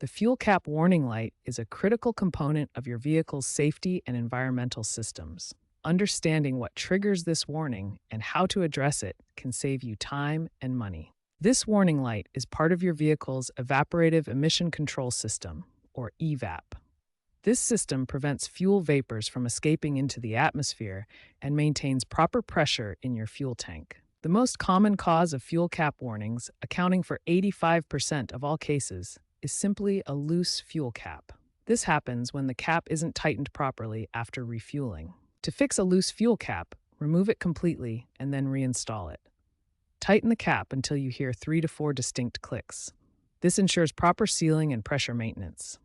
The fuel cap warning light is a critical component of your vehicle's safety and environmental systems. Understanding what triggers this warning and how to address it can save you time and money. This warning light is part of your vehicle's evaporative emission control system, or EVAP. This system prevents fuel vapors from escaping into the atmosphere and maintains proper pressure in your fuel tank. The most common cause of fuel cap warnings, accounting for 85% of all cases, is simply a loose fuel cap. This happens when the cap isn't tightened properly after refueling. To fix a loose fuel cap, remove it completely and then reinstall it. Tighten the cap until you hear 3 to 4 distinct clicks. This ensures proper sealing and pressure maintenance.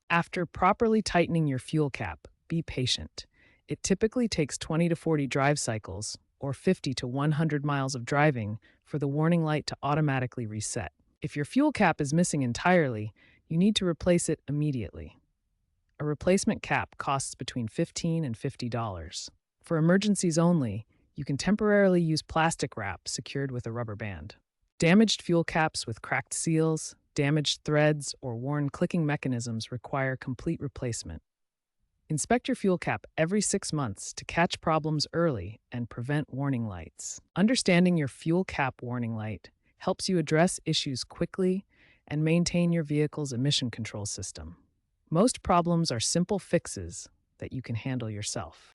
After properly tightening your fuel cap, be patient. It typically takes 20 to 40 drive cycles, or 50 to 100 miles of driving, for the warning light to automatically reset. If your fuel cap is missing entirely, you need to replace it immediately. A replacement cap costs between $15 and $50. For emergencies only, you can temporarily use plastic wrap secured with a rubber band. Damaged fuel caps with cracked seals, damaged threads, or worn clicking mechanisms require complete replacement. Inspect your fuel cap every 6 months to catch problems early and prevent warning lights. Understanding your fuel cap warning light helps you address issues quickly and maintain your vehicle's emission control system. Most problems are simple fixes that you can handle yourself.